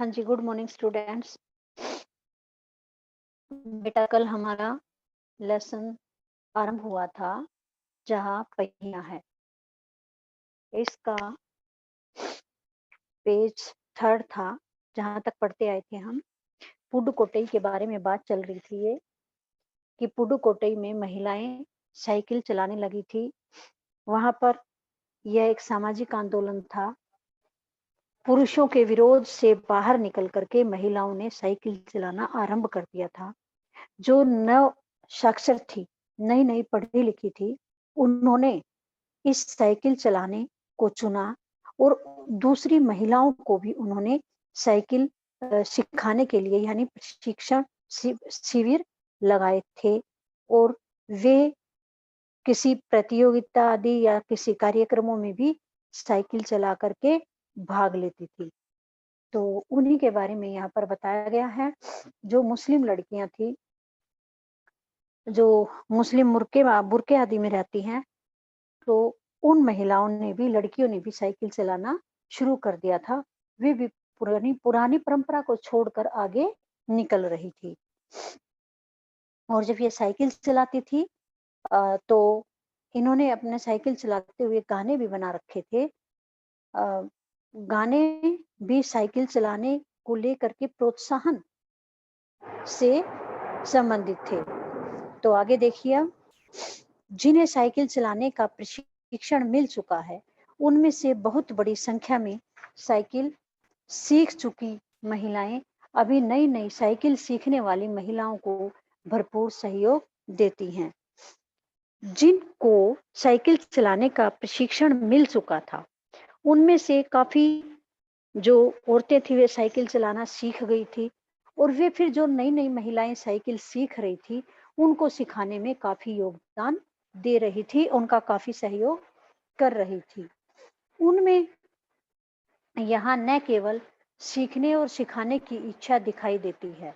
हाँ जी, good morning students. बेटा कल हमारा लेसन आरंभ हुआ था, जहाँ पहिया है। इसका पेज 3 था, जहाँ तक पढ़ते आए थे हम। पुडुकोट्टई के बारे में बात चल रही थी ये, कि पुडुकोट्टई में महिलाएं साइकिल चलाने लगी थी। वहाँ पर यह एक सामाजिक आंदोलन था। पुरुषों के विरोध से बाहर निकल कर के महिलाओं ने साइकिल चलाना आरंभ कर दिया था। जो नव साक्षर थी, नई-नई पढ़ी-लिखी थी, उन्होंने इस साइकिल चलाने को चुना और दूसरी महिलाओं को भी उन्होंने साइकिल सिखाने के लिए यानी प्रशिक्षण शिविर लगाए थे और वे किसी प्रतियोगिता आदि या किसी कार्यक्रमों में भी साइकिल चला करके भाग लेती थी। तो उन्हीं के बारे में यहाँ पर बताया गया है। जो मुस्लिम लड़कियां थी, जो मुस्लिम बुर्के आदि में रहती हैं, तो उन महिलाओं ने भी, लड़कियों ने भी साइकिल चलाना शुरू कर दिया था। वे भी पुरानी पुरानी परंपरा को छोड़कर आगे निकल रही थी। और जब ये साइकिल चलाती थी तो इन्होंने अपने साइकिल चलाते हुए गाने भी बना रखे थे। गाने भी साइकिल चलाने को लेकर के प्रोत्साहन से संबंधित थे। तो आगे देखिए अब, जिन्हें साइकिल चलाने का प्रशिक्षण मिल चुका है, उनमें से बहुत बड़ी संख्या में साइकिल सीख चुकी महिलाएं अभी नई-नई साइकिल सीखने वाली महिलाओं को भरपूर सहयोग देती हैं। जिनको साइकिल चलाने का प्रशिक्षण मिल चुका था, उनमें से काफ़ी जो औरतें थी, वे साइकिल चलाना सीख गई थी और वे फिर जो नई-नई महिलाएं साइकिल सीख रही थी, उनको सिखाने में काफ़ी योगदान दे रही थी, उनका काफ़ी सहयोग कर रही थी। उनमें यहाँ न केवल सीखने और सिखाने की इच्छा दिखाई देती है,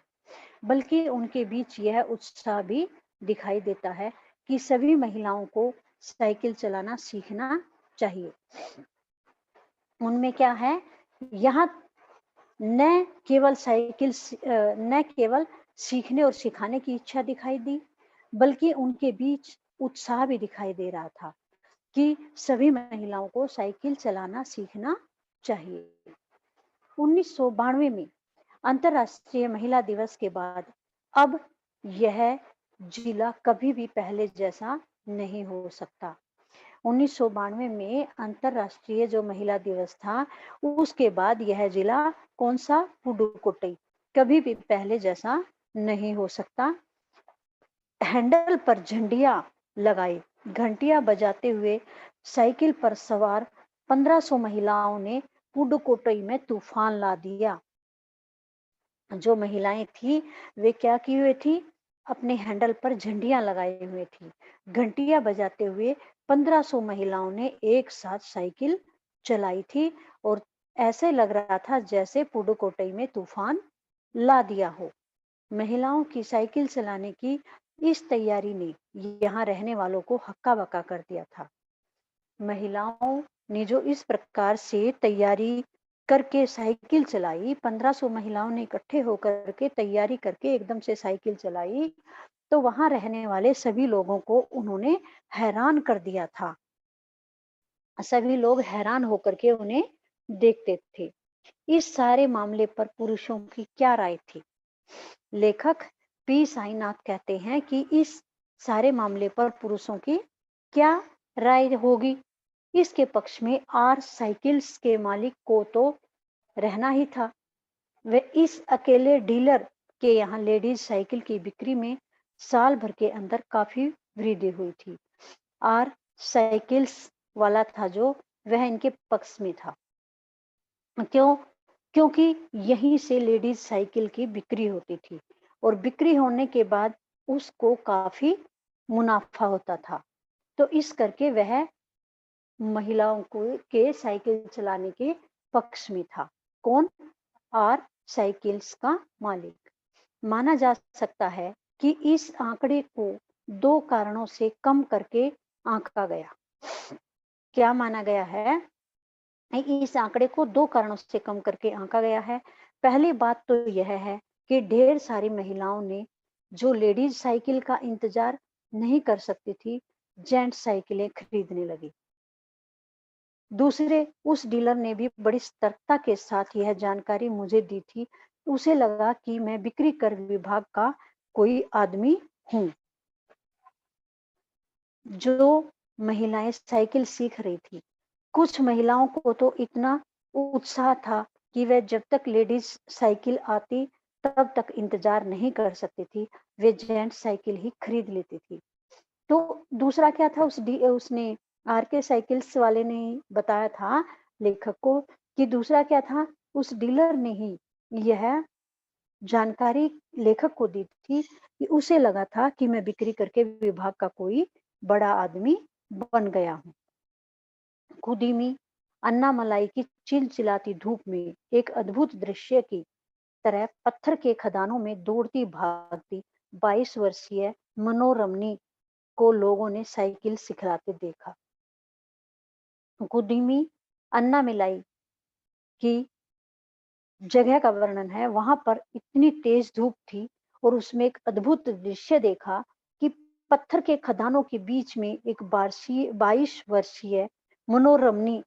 बल्कि उनके बीच यह उत्साह भी दिखाई देता है कि सभी महिलाओं को साइकिल चलाना सीखना चाहिए। उनमें क्या है, यहाँ न केवल सीखने और सिखाने की इच्छा दिखाई दी, बल्कि उनके बीच उत्साह भी दिखाई दे रहा था कि सभी महिलाओं को साइकिल चलाना सीखना चाहिए। 1992 में अंतर्राष्ट्रीय महिला दिवस के बाद अब यह जिला कभी भी पहले जैसा नहीं हो सकता। 1992 में अंतर्राष्ट्रीय जो महिला दिवस था, उसके बाद यह जिला कौन सा, पुडुकोट्टई, कभी भी पहले जैसा नहीं हो सकता। हैंडल पर झंडियां लगाई, घंटियां बजाते हुए साइकिल पर सवार 1500 महिलाओं ने पुडुकोट्टई में तूफान ला दिया। जो महिलाएं थी, वे क्या किए हुए थी, अपने हैंडल पर झंडियां लगाए हुए थी, घंटियां बजाते हुए 1500 महिलाओं ने एक साथ साइकिल चलाई थी और ऐसे लग रहा था जैसे पुडुकोट्टई में तूफान ला दिया हो। महिलाओं की साइकिल चलाने की इस तैयारी ने यहाँ रहने वालों को हक्का बक्का कर दिया था। महिलाओं ने जो इस प्रकार से तैयारी करके साइकिल चलाई, 1500 महिलाओं ने इकट्ठे होकर के तैयारी करके एकदम से साइकिल चलाई, तो वहां रहने वाले सभी लोगों को उन्होंने हैरान कर दिया था। सभी लोग हैरान होकर के उन्हें देखते थे। इस सारे मामले पर पुरुषों की क्या राय थी? लेखक पी साईनाथ कहते हैं कि इस सारे मामले पर पुरुषों की क्या राय होगी? इसके पक्ष में आर साइकिल्स के मालिक को तो रहना ही था। वे इस अकेले डीलर के यहाँ लेडीज साइकिल की बिक्री में साल भर के अंदर काफी वृद्धि हुई थी। आर साइकिल्स वाला था जो, वह इनके पक्ष में था। क्यों? क्योंकि यहीं से लेडीज साइकिल की बिक्री होती थी और बिक्री होने के बाद उसको काफी मुनाफा होता था। तो इस करके वह महिलाओं को के साइकिल चलाने के पक्ष में था। कौन? आर साइकिल्स का मालिक। माना जा सकता है कि इस आंकड़े को 2 कारणों से कम करके आंका गया। क्या माना गया है? इस आंकड़े को 2 कारणों से कम करके आंका गया है। पहली बात तो यह है कि ढेर सारी महिलाओं ने जो लेडीज साइकिल का इंतजार नहीं कर सकती थी, जेंट्स साइकिलें खरीदने लगी। दूसरे, उस डीलर ने भी बड़ी सतर्कता के साथ यह जानकारी मुझे दी थी। उसे लगा कि मैं बिक्री कर विभाग का कोई आदमी हूँ। जो महिलाएं साइकिल सीख रही थी, कुछ महिलाओं को तो इतना उत्साह था कि वह जब तक लेडीज साइकिल आती तब तक इंतजार नहीं कर सकती थी, वे जेंट्स साइकिल ही खरीद लेती थी। तो दूसरा क्या था, उसने आरके साइकिल्स वाले ने ही बताया था लेखक को कि दूसरा क्या था, उस डीलर ने ही यह जानकारी लेखक को दी थी कि उसे लगा था कि मैं बिक्री करके विभाग का कोई बड़ा आदमी बन गया हूँ। खुदीमी अन्नामलाई की चिलचिलाती धूप में एक अद्भुत दृश्य की तरह पत्थर के खदानों में दौड़ती भागती 22 वर्षीय मनोरमनी को लोगों ने साइकिल सिखलाते देखा। कुदीमी अन्नामिलाई की जगह का वर्णन है, वहां पर इतनी तेज धूप थी और उसमें एक अद्भुत दृश्य देखा कि पत्थर के खदानों के बीच में एक 22 वर्षीय मनोरमनी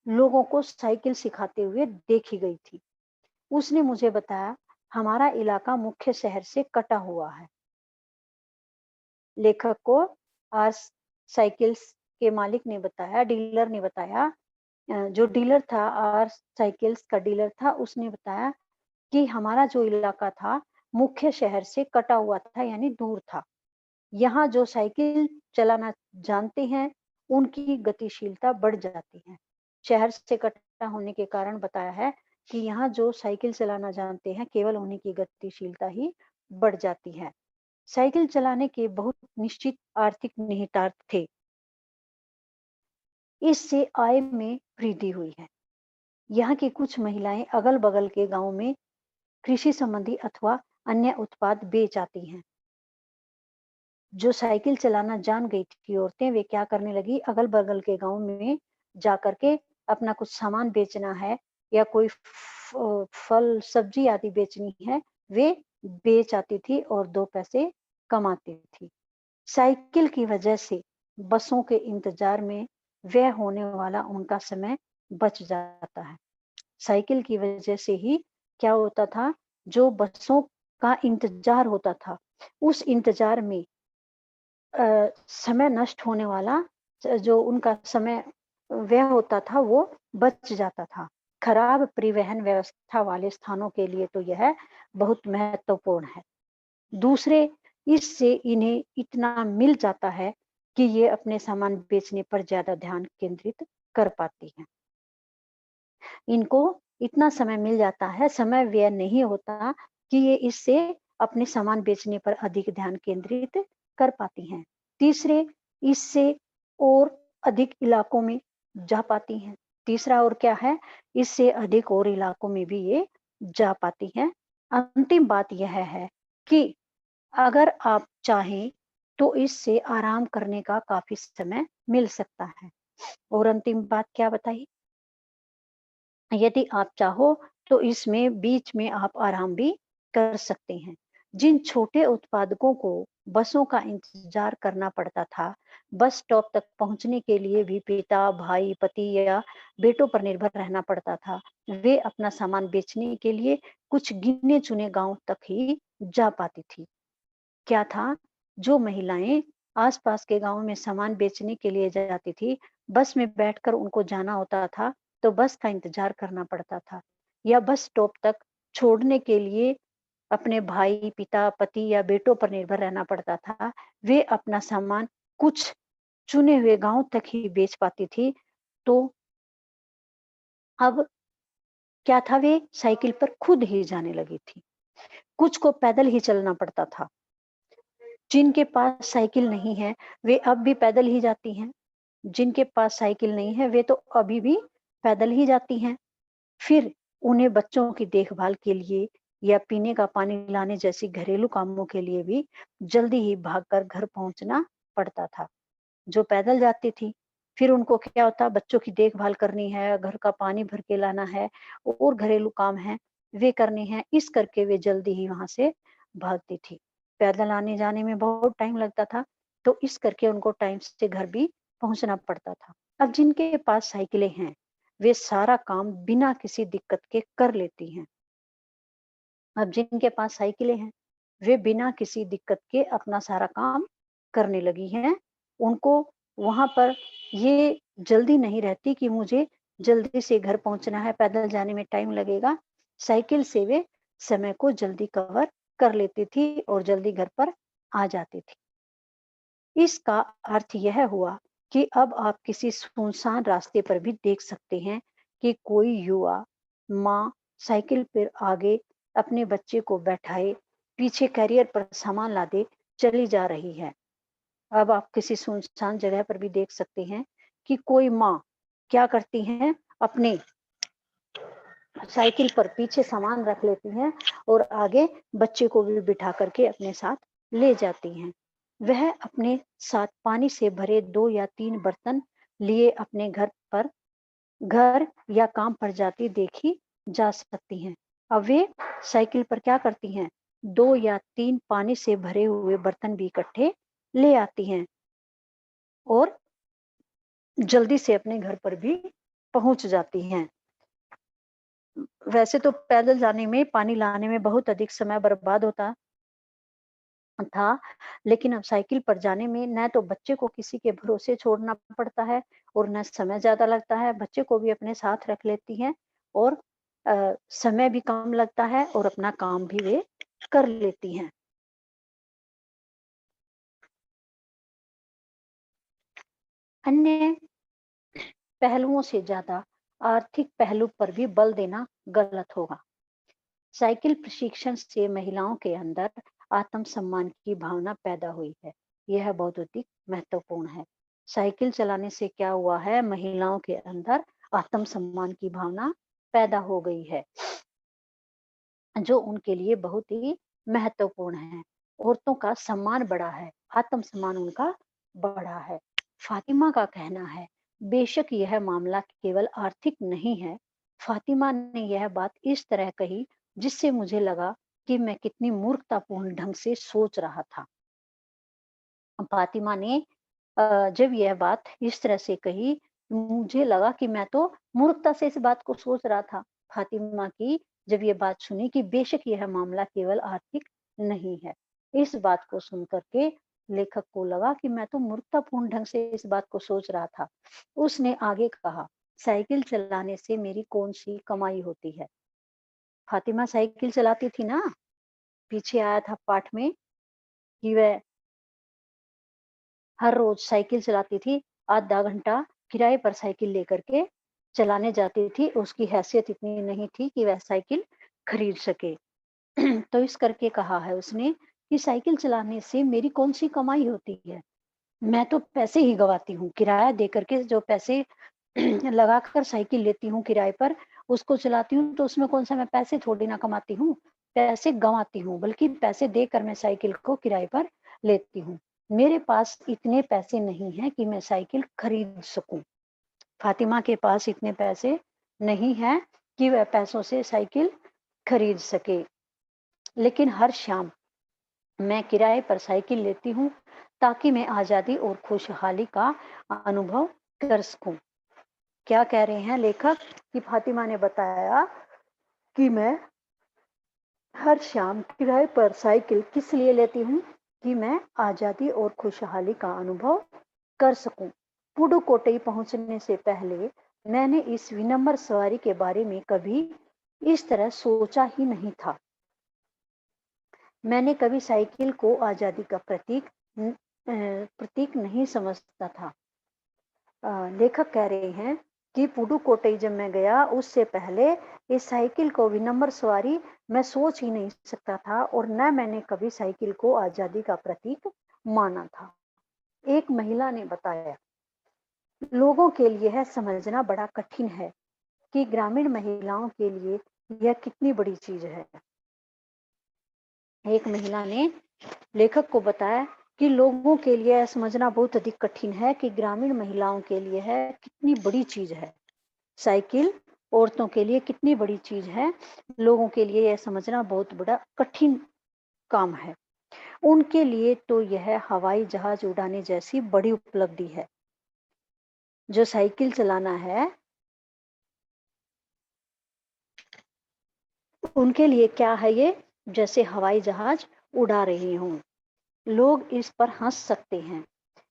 लोगों को साइकिल सिखाते हुए देखी गई थी। उसने मुझे बताया, हमारा इलाका मुख्य शहर से कटा हुआ है। लेखक को आर साइकिल्स के मालिक ने बताया, डीलर ने बताया, जो डीलर था, आर साइकिल्स का डीलर था, उसने बताया कि हमारा जो इलाका था मुख्य शहर से कटा हुआ था, यानी दूर था। यहाँ जो साइकिल चलाना जानते हैं उनकी गतिशीलता बढ़ जाती है। शहर से कटा होने के कारण बताया है कि यहाँ जो साइकिल चलाना जानते हैं केवल उन्हीं की गतिशीलता ही बढ़ जाती है। साइकिल चलाने के बहुत निश्चित आर्थिक निहितार्थ थे। इससे आय में वृद्धि हुई है। यहाँ की कुछ महिलाएं अगल बगल के गांव में कृषि संबंधी अथवा अन्य उत्पाद बेच आती हैं। जो साइकिल चलाना जान गई थी औरतें, वे क्या करने लगी, अगल बगल के गांव में जाकर के अपना कुछ सामान बेचना है या कोई फल सब्जी आदि बेचनी है, वे बेच आती थी और 2 पैसे कमाती थी। साइकिल की वजह से बसों के इंतजार में व्यय होने वाला उनका समय बच जाता है। साइकिल की वजह से ही क्या होता था, जो बसों का इंतजार होता था, उस इंतजार में समय नष्ट होने वाला, जो उनका समय व्यय होता था वो बच जाता था। खराब परिवहन व्यवस्था वाले स्थानों के लिए तो यह बहुत महत्वपूर्ण है। दूसरे, इससे इन्हें इतना मिल जाता है कि ये अपने सामान बेचने पर ज्यादा ध्यान केंद्रित कर पाती हैं। इनको इतना समय मिल जाता है, समय व्यय नहीं होता कि ये इससे अपने सामान बेचने पर अधिक ध्यान केंद्रित कर पाती हैं। तीसरे, इससे और अधिक इलाकों में जा पाती हैं। तीसरा और क्या है, इससे अधिक और इलाकों में भी ये जा पाती हैं। अंतिम बात यह है कि अगर आप चाहें तो इससे आराम करने का काफी समय मिल सकता है। और अंतिम बात क्या बताइए, यदि आप चाहो तो इसमें बीच में आप आराम भी कर सकते हैं। जिन छोटे उत्पादकों को बसों का इंतजार करना पड़ता था, बस स्टॉप तक पहुंचने के लिए भी पिता, भाई, पति या बेटों पर निर्भर रहना पड़ता था, वे अपना सामान बेचने के लिए कुछ गिने चुने गांव तक ही जा पाती थी। क्या था, जो महिलाएं आसपास के गांव में सामान बेचने के लिए जाती थी, बस में बैठकर उनको जाना होता था, तो बस का इंतजार करना पड़ता था या बस स्टॉप तक छोड़ने के लिए अपने भाई, पिता, पति या बेटों पर निर्भर रहना पड़ता था। वे अपना सामान कुछ चुने हुए गांव तक ही बेच पाती थी। तो अब क्या था, वे साइकिल पर खुद ही जाने लगी थी। कुछ को पैदल ही चलना पड़ता था। जिनके पास साइकिल नहीं है, वे अब भी पैदल ही जाती हैं। जिनके पास साइकिल नहीं है, वे तो अभी भी पैदल ही जाती हैं। फिर उन्हें बच्चों की देखभाल के लिए या पीने का पानी लाने जैसी घरेलू कामों के लिए भी जल्दी ही भागकर घर पहुंचना पड़ता था। जो पैदल जाती थी, फिर उनको क्या होता, बच्चों की देखभाल करनी है, घर का पानी भर के लाना है और घरेलू काम है वे करने हैं। इस करके वे जल्दी ही वहां से भागती थी। पैदल आने जाने में बहुत टाइम लगता था, तो इस करके उनको टाइम से घर भी पहुंचना पड़ता था। अब जिनके पास साइकिलें हैं वे सारा काम बिना किसी दिक्कत के कर लेती हैं। अब जिनके पास साइकिलें हैं वे बिना किसी दिक्कत के अपना सारा काम करने लगी हैं। उनको वहां पर ये जल्दी नहीं रहती कि मुझे जल्दी से घर पहुंचना है, पैदल जाने में टाइम लगेगा। साइकिल से वे समय को जल्दी कवर कर लेती थी और जल्दी घर पर आ जाती थी। इसका अर्थ यह हुआ कि अब आप किसी सुनसान रास्ते पर भी देख सकते हैं कि कोई युवा माँ साइकिल पर आगे अपने बच्चे को बैठाए पीछे कैरियर पर सामान लादे चली जा रही है। अब आप किसी सुनसान जगह पर भी देख सकते हैं कि कोई माँ क्या करती हैं, अपने साइकिल पर पीछे सामान रख लेती हैं और आगे बच्चे को भी बिठा करके अपने साथ ले जाती हैं। वह अपने साथ पानी से भरे 2 या 3 बर्तन लिए अपने घर या काम पर जाती देखी जा सकती हैं। अब वे साइकिल पर क्या करती हैं, 2 या 3 पानी से भरे हुए बर्तन भी इकट्ठे ले आती हैं और जल्दी से अपने घर पर भी पहुंच जाती हैं। वैसे तो पैदल जाने में, पानी लाने में बहुत अधिक समय बर्बाद होता था, लेकिन अब साइकिल पर जाने में न तो बच्चे को किसी के भरोसे छोड़ना पड़ता है और न समय ज़्यादा लगता है। बच्चे को भी अपने साथ रख लेती हैं और समय भी कम लगता है और अपना काम भी वे कर लेती हैं। अन्य पहलुओं से ज़्यादा आर्थिक पहलू पर भी बल देना गलत होगा। साइकिल प्रशिक्षण से महिलाओं के अंदर आत्मसम्मान की भावना पैदा हुई है। यह बहुत अधिक महत्वपूर्ण है। साइकिल चलाने से क्या हुआ है, महिलाओं के अंदर आत्मसम्मान की भावना पैदा हो गई है, जो उनके लिए बहुत ही महत्वपूर्ण है। औरतों का सम्मान बढ़ा है, आत्मसम्मान उनका बढ़ा है। फातिमा का कहना है, बेशक यह मामला केवल आर्थिक नहीं है। फातिमा ने यह बात इस तरह कही जिससे मुझे लगा कि मैं कितनी मूर्खतापूर्ण ढंग से सोच रहा था। फातिमा ने जब यह बात इस तरह से कही, मुझे लगा कि मैं तो मूर्खता से इस बात को सोच रहा था। फातिमा की जब ये बात सुनी कि बेशक यह मामला केवल आर्थिक नहीं है, इस बात को सुन करके लेखक को लगा कि मैं तो मूर्खतापूर्ण ढंग से इस बात को सोच रहा था। उसने आगे कहा, साइकिल चलाने से मेरी कौन सी कमाई होती है? फातिमा साइकिल चलाती थी ना, पीछे आया था पाठ में कि वह हर रोज साइकिल चलाती थी, आधा घंटा किराए पर साइकिल लेकर के चलाने जाती थी। उसकी हैसियत इतनी नहीं थी कि वह साइकिल खरीद सके। तो इस करके कहा है उसने कि साइकिल चलाने से मेरी कौन सी कमाई होती है? मैं तो पैसे ही गवाती हूँ, किराया दे करके जो पैसे लगाकर साइकिल लेती हूँ किराए पर, उसको चलाती हूँ तो उसमें कौन सा मैं पैसे थोड़ी ना कमाती हूँ, पैसे गँवाती हूँ, बल्कि पैसे देकर मैं साइकिल को किराए पर लेती हूँ। मेरे पास इतने पैसे नहीं हैं कि मैं साइकिल खरीद सकूँ। फातिमा के पास इतने पैसे नहीं हैं कि वह पैसों से साइकिल खरीद सके, लेकिन हर शाम मैं किराए पर साइकिल लेती हूँ ताकि मैं आज़ादी और खुशहाली का अनुभव कर सकूँ। क्या कह रहे हैं लेखक कि फातिमा ने बताया कि मैं हर शाम किराए पर साइकिल किस लिए लेती हूँ कि मैं आज़ादी और खुशहाली का अनुभव कर सकूं। पुडुकोट्टई पहुंचने से पहले मैंने इस विनम्र सवारी के बारे में कभी इस तरह सोचा ही नहीं था। मैंने कभी साइकिल को आज़ादी का प्रतीक नहीं समझता था। लेखक कह रहे हैं कि पुडुकोट्टई जब मैं गया उससे पहले इस साइकिल को विनम्र सवारी मैं सोच ही नहीं सकता था और न मैंने कभी साइकिल को आज़ादी का प्रतीक माना था। एक महिला ने बताया, लोगों के लिए यह समझना बड़ा कठिन है कि ग्रामीण महिलाओं के लिए यह कितनी बड़ी चीज है। एक महिला ने लेखक को बताया कि लोगों के लिए यह समझना बहुत अधिक कठिन है कि ग्रामीण महिलाओं के लिए है कितनी बड़ी चीज है साइकिल। औरतों के लिए कितनी बड़ी चीज है, लोगों के लिए यह समझना बहुत बड़ा कठिन काम है। उनके लिए तो यह हवाई जहाज उड़ाने जैसी बड़ी उपलब्धि है। जो साइकिल चलाना है, उनके लिए क्या है, ये जैसे हवाई जहाज उड़ा रही हूं। लोग इस पर हंस सकते हैं,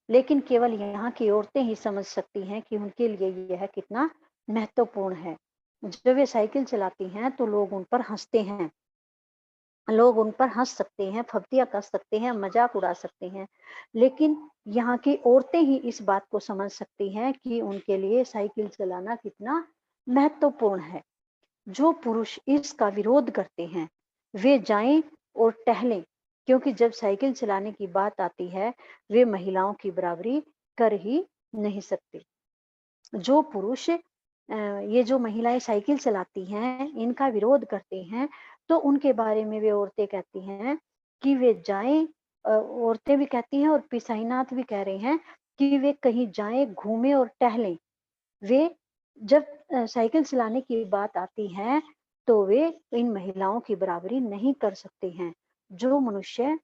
लेकिन केवल यहाँ की औरतें ही समझ सकती हैं कि उनके लिए यह कितना महत्वपूर्ण है। जब वे साइकिल चलाती हैं तो लोग उन पर हंसते हैं, लोग उन पर हंस सकते हैं, फब्तियां कर सकते हैं, मजाक उड़ा सकते हैं, लेकिन यहाँ की औरतें ही इस बात को समझ सकती हैं कि उनके लिए साइकिल चलाना कितना महत्वपूर्ण है। जो पुरुष इसका विरोध करते हैं, वे जाएं और टहलें, क्योंकि जब साइकिल चलाने की बात आती है, वे महिलाओं की बराबरी कर ही नहीं सकते। जो पुरुष ये जो महिलाएं साइकिल चलाती हैं, इनका विरोध करते हैं, तो उनके बारे में वे औरतें कहती हैं कि वे जाएं, औरतें भी कहती हैं और पिसाईनाथ भी कह रहे हैं कि वे कहीं जाएं, घूमें और टहलें। वे जब साइकिल चलाने की बात आती है, तो वे इन महिलाओं की बराबरी नहीं कर सकते हैं। जो मनुष्य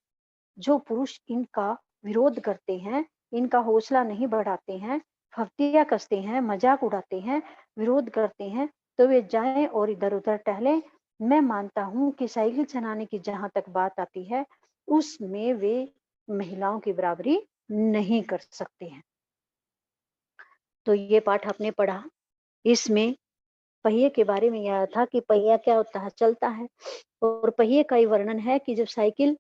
जो पुरुष इनका विरोध करते हैं, इनका हौसला नहीं बढ़ाते हैं, फफ्तियाँ कसते हैं, मजाक उड़ाते हैं, विरोध करते हैं, तो वे जाएं और इधर-उधर टहलें। मैं मानता हूँ कि साइकिल चलाने की जहाँ तक बात आती है, उसमें वे महिलाओं की बराबरी नहीं कर सकते हैं। तो ये पाठ आपने पढ़ा। इसमें पहिए के बारे में यह था कि पहिया क्या होता है, चलता है, और पहिए का ही वर्णन है कि जब साइकिल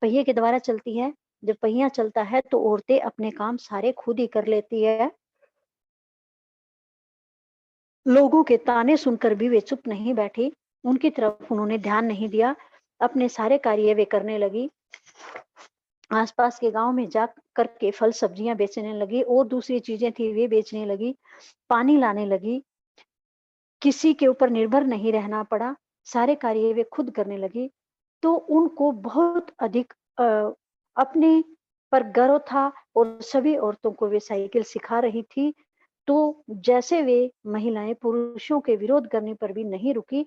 पहिए के द्वारा चलती है, जब पहिया चलता है तो औरतें अपने काम सारे खुद ही कर लेती है। लोगों के ताने सुनकर भी वे चुप नहीं बैठी, उनकी तरफ उन्होंने ध्यान नहीं दिया, अपने सारे कार्य वे करने लगी। आसपास के गांव में जा करके फल सब्जियां बेचने लगी और दूसरी चीजें थी वे बेचने लगी, पानी लाने लगी, किसी के ऊपर निर्भर नहीं रहना पड़ा, सारे कार्य वे खुद करने लगी। तो उनको बहुत अधिक अपने पर गर्व था और सभी औरतों को वे साइकिल सिखा रही थी। तो जैसे वे महिलाएं पुरुषों के विरोध करने पर भी नहीं रुकी,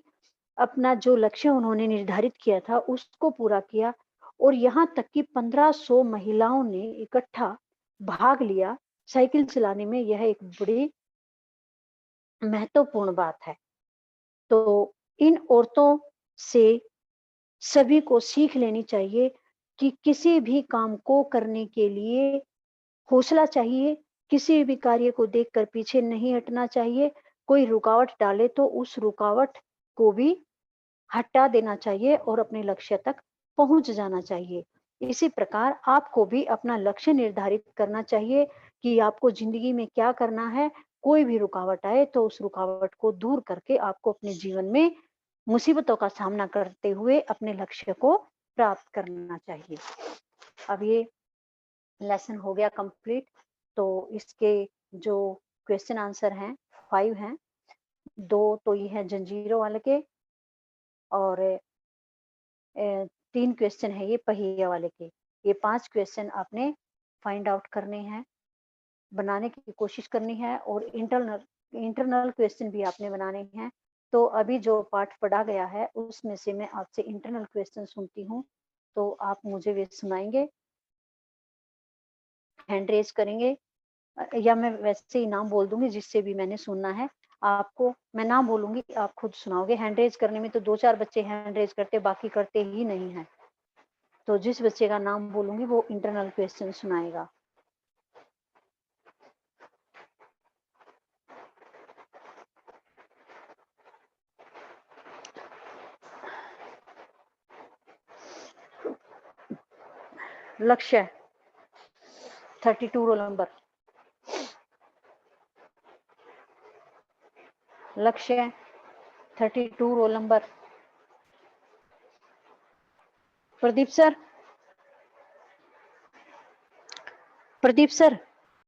अपना जो लक्ष्य उन्होंने निर्धारित किया था उसको पूरा किया, और यहाँ तक कि 1500 महिलाओं ने इकट्ठा भाग लिया साइकिल चलाने में। यह एक बड़ी महत्वपूर्ण बात है। तो इन औरतों से सभी को सीख लेनी चाहिए कि किसी भी काम को करने के लिए हौसला चाहिए, किसी भी कार्य को देखकर पीछे नहीं हटना चाहिए। कोई रुकावट डाले तो उस रुकावट को भी हटा देना चाहिए और अपने लक्ष्य तक पहुंच जाना चाहिए। इसी प्रकार आपको भी अपना लक्ष्य निर्धारित करना चाहिए कि आपको जिंदगी में क्या करना है। कोई भी रुकावट आए तो उस रुकावट को दूर करके आपको अपने जीवन में मुसीबतों का सामना करते हुए अपने लक्ष्य को प्राप्त करना चाहिए। अब ये लेसन हो गया कंप्लीट। तो इसके जो क्वेश्चन आंसर हैं 5 हैं। 2 तो ये है जंजीरों वाले के, और 3 क्वेश्चन है ये पहिए वाले के। ये 5 क्वेश्चन आपने फाइंड आउट करने हैं, बनाने की कोशिश करनी है, और इंटरनल इंटरनल क्वेश्चन भी आपने बनाने हैं। तो अभी जो पाठ पढ़ा गया है उसमें से मैं आपसे इंटरनल क्वेश्चन सुनती हूँ, तो आप मुझे वे सुनाएंगे, हैंड रेज करेंगे, या मैं वैसे ही नाम बोल दूंगी जिससे भी मैंने सुनना है। आपको मैं नाम बोलूंगी, आप खुद सुनाओगे। हैंड रेज करने में तो 2-4 बच्चे हैंड रेज करते, बाकी करते ही नहीं है। तो जिस बच्चे का नाम बोलूंगी वो इंटरनल क्वेश्चन सुनाएगा। लक्ष्य 32 रोल नंबर। लक्ष्य 32 roll number. Pradeep sir, Pradeep sir.